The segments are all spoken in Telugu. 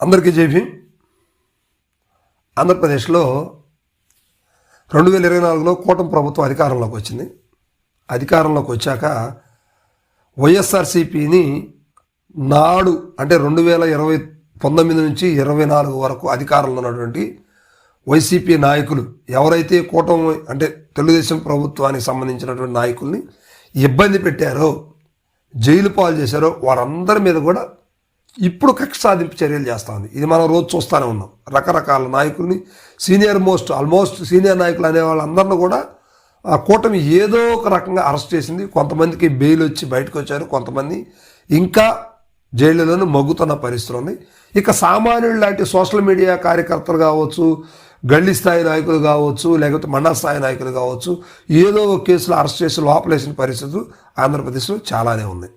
అందరికీ జై భీమ్. ఆంధ్రప్రదేశ్లో 2024లో కూటమి ప్రభుత్వం అధికారంలోకి వచ్చింది. అధికారంలోకి వచ్చాక వైఎస్ఆర్సీపీని నాడు అంటే 2019 నుంచి 24 వరకు అధికారంలో ఉన్నటువంటి వైసీపీ నాయకులు ఎవరైతే కూటమి అంటే తెలుగుదేశం ప్రభుత్వానికి సంబంధించినటువంటి నాయకుల్ని ఇబ్బంది పెట్టారో, జైలు పాలు చేశారో వారందరి మీద కూడా ఇప్పుడు కక్ష సాధింపు చర్యలు చేస్తూ ఉంది. ఇది మనం రోజు చూస్తూనే ఉన్నాం. రకరకాల నాయకుల్ని ఆల్మోస్ట్ సీనియర్ నాయకులు అనే వాళ్ళందరినీ కూడా ఆ కూటమి ఏదో ఒక రకంగా అరెస్ట్ చేసింది. కొంతమందికి బెయిల్ వచ్చి బయటకు వచ్చారు, కొంతమంది ఇంకా జైళ్ళలోనూ మగ్గుతున్న పరిస్థితులు ఉంది. ఇక సామాన్యులు లాంటి సోషల్ మీడియా కార్యకర్తలు కావచ్చు, గల్లీ స్థాయి నాయకులు కావచ్చు, లేకపోతే మండల స్థాయి నాయకులు కావచ్చు, ఏదో ఒక కేసులో అరెస్ట్ చేసి లోపలేసిన పరిస్థితులు ఆంధ్రప్రదేశ్లో చాలానే ఉంది.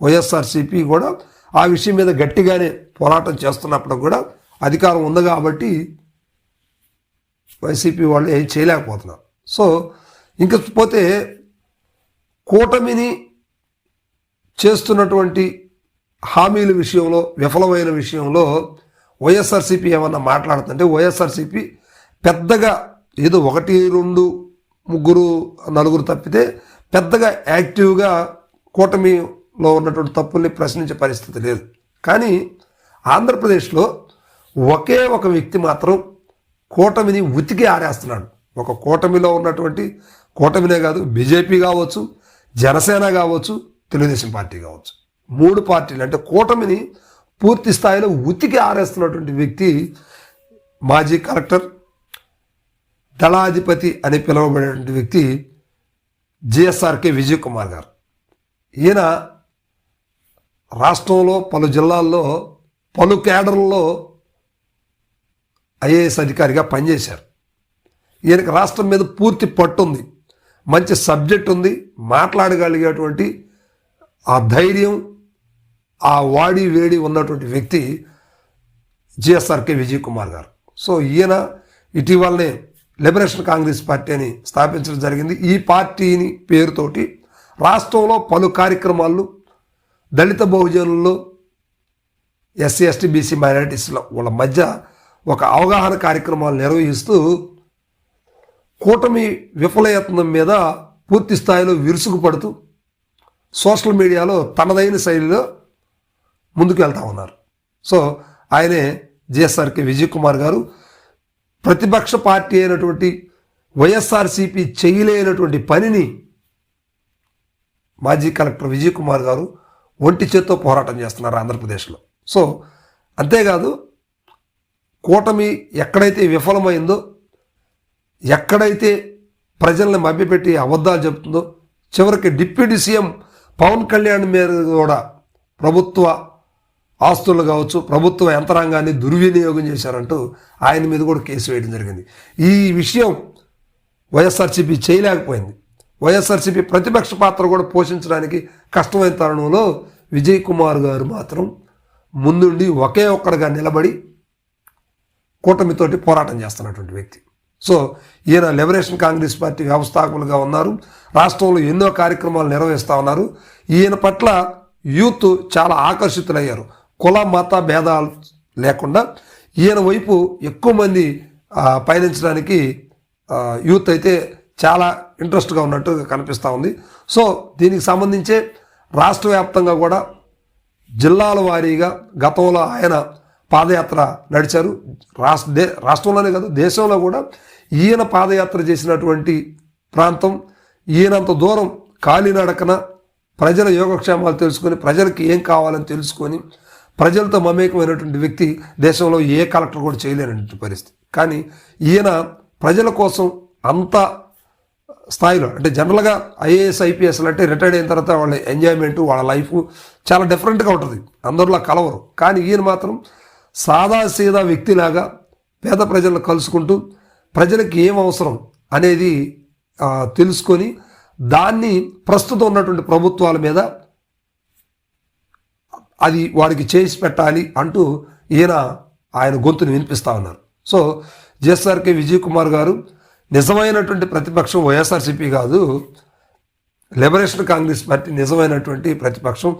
వైఎస్ఆర్సీపీ కూడా ఆ విషయం మీద గట్టిగానే పోరాటం చేస్తున్నప్పుడు కూడా అధికారం ఉంది కాబట్టి వైసీపీ వాళ్ళు ఏం చేయలేకపోతున్నారు. సో ఇంకపోతే కూటమిని చేస్తున్నటువంటి హామీల విషయంలో విఫలమైన విషయంలో వైఎస్ఆర్సీపీ ఏమన్నా మాట్లాడుతుంటే వైఎస్ఆర్సీపీ పెద్దగా ఏదో 1, 2, 3, 4 తప్పితే పెద్దగా యాక్టివ్గా కూటమిలో ఉన్నటువంటి తప్పుల్ని ప్రశ్నించే పరిస్థితి లేదు. కానీ ఆంధ్రప్రదేశ్లో ఒకే ఒక వ్యక్తి మాత్రం కూటమిని ఉతికి ఆరేస్తున్నాడు. ఒక కూటమిలో ఉన్నటువంటి కూటమినే కాదు, బీజేపీ కావచ్చు, జనసేన కావచ్చు, తెలుగుదేశం పార్టీ కావచ్చు, 3 పార్టీలు అంటే కూటమిని పూర్తి స్థాయిలో ఉతికి ఆరేస్తున్నటువంటి వ్యక్తి మాజీ కలెక్టర్, దళాధిపతి అని పిలువబడేటువంటి వ్యక్తి జిఎస్ఆర్కే విజయ్ కుమార్ గారు. ఈయన రాష్ట్రంలో పలు జిల్లాల్లో పలు కేడర్లలో ఐఏఎస్ అధికారిగా పనిచేశారు. ఈయనకి రాష్ట్రం మీద పూర్తి పట్టు ఉంది, మంచి సబ్జెక్ట్ ఉంది, మాట్లాడగలిగేటువంటి ఆ ధైర్యం, ఆ వాడి వేడి ఉన్నటువంటి వ్యక్తి జిఎస్ఆర్కే విజయ్ కుమార్ గారు. సో ఈయన ఇటీవలనే లిబరేషన్ కాంగ్రెస్ పార్టీ అని స్థాపించడం జరిగింది. ఈ పార్టీని పేరుతోటి రాష్ట్రంలో పలు కార్యక్రమాలు దళిత బహుజనుల్లో, ఎస్సీ ఎస్టీ బీసీ మైనారిటీస్లో వాళ్ళ మధ్య ఒక అవగాహన కార్యక్రమాలు నిర్వహిస్తూ కూటమి విఫలయత్నం మీద పూర్తి స్థాయిలో విరుసుకుపడుతూ సోషల్ మీడియాలో తనదైన శైలిలో ముందుకు వెళ్తూ ఉన్నారు. సో ఆయనే జిఎస్ఆర్కే విజయ్ కుమార్ గారు. ప్రతిపక్ష పార్టీ అయినటువంటి వైఎస్ఆర్సీపీ చేయలేనటువంటి పనిని మాజీ కలెక్టర్ విజయ్ కుమార్ గారు ఒంటి చేత్తో పోరాటం చేస్తున్నారు ఆంధ్రప్రదేశ్లో. సో అంతేకాదు, కూటమి ఎక్కడైతే విఫలమైందో, ఎక్కడైతే ప్రజల్ని మభ్యపెట్టి అబద్ధాలు చెబుతుందో, చివరికి డిప్యూటీ సీఎం పవన్ కళ్యాణ్ మీద కూడా ప్రభుత్వ ఆస్తులు కావచ్చు, ప్రభుత్వ యంత్రాంగాన్ని దుర్వినియోగం చేశారంటూ ఆయన మీద కూడా కేసు వేయడం జరిగింది. ఈ విషయం వైఎస్ఆర్సీపీ చేయలేకపోయింది. వైఎస్ఆర్సీపీ ప్రతిపక్ష పాత్ర కూడా పోషించడానికి కష్టమైన తరుణంలో విజయ్ కుమార్ గారు మాత్రం ముందుండి ఒకే ఒక్కడిగా నిలబడి కూటమితోటి పోరాటం చేస్తున్నటువంటి వ్యక్తి. సో ఈయన లిబరేషన్ కాంగ్రెస్ పార్టీ వ్యవస్థాపకులుగా ఉన్నారు. రాష్ట్రంలో ఎన్నో కార్యక్రమాలు నిర్వహిస్తూ ఉన్నారు. ఈయన పట్ల యూత్ చాలా ఆకర్షితులయ్యారు. కుల మత భేదాలు లేకుండా ఈయన వైపు ఎక్కువ మంది పయనించడానికి యూత్ అయితే చాలా ఇంట్రెస్ట్గా ఉన్నట్టు కనిపిస్తూ ఉంది. సో దీనికి సంబంధించే రాష్ట్ర వ్యాప్తంగా కూడా జిల్లాల వారీగా గతంలో ఆయన పాదయాత్ర నడిచారు. రాష్ట్రంలోనే కాదు, దేశంలో కూడా ఈయన పాదయాత్ర చేసినటువంటి ప్రాంతం, ఈయనంత దూరం కాలినడకన ప్రజల యోగక్షేమాలు తెలుసుకొని, ప్రజలకి ఏం కావాలని తెలుసుకొని, ప్రజలతో మమేకమైనటువంటి వ్యక్తి దేశంలో ఏ కలెక్టర్ కూడా చేయలేనటువంటి పరిస్థితి. కానీ ఈయన ప్రజల కోసం అంత స్థాయిలో, అంటే జనరల్గా ఐఏఎస్ ఐపీఎస్లు అంటే రిటైర్డ్ అయిన తర్వాత వాళ్ళ ఎంజాయ్మెంటు, వాళ్ళ లైఫ్ చాలా డిఫరెంట్గా ఉంటుంది, అందరిలో కలవరు. కానీ ఈయన మాత్రం సాదాసీదా వ్యక్తిలాగా పేద ప్రజలను కలుసుకుంటూ ప్రజలకు ఏం అవసరం అనేది తెలుసుకొని దాన్ని ప్రస్తుతం ఉన్నటువంటి ప్రభుత్వాల మీద అది వాడికి చేసి పెట్టాలి అంటూ ఆయన గొంతుని వినిపిస్తూ ఉన్నారు. సో జిఎస్ఆర్కే విజయ్ కుమార్ గారు నిజమైనటువంటి ప్రతిపక్షం వైఎస్ఆర్సీపీ కాదు, లిబరేషన్ కాంగ్రెస్ పార్టీ నిజమైనటువంటి ప్రతిపక్షం.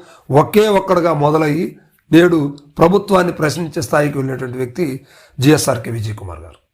ఒకే ఒక్కడుగా మొదలయ్యి నేడు ప్రభుత్వాన్ని ప్రశ్నించే స్థాయికి వెళ్ళినటువంటి వ్యక్తి జిఎస్ఆర్కే విజయ్ కుమార్ గారు.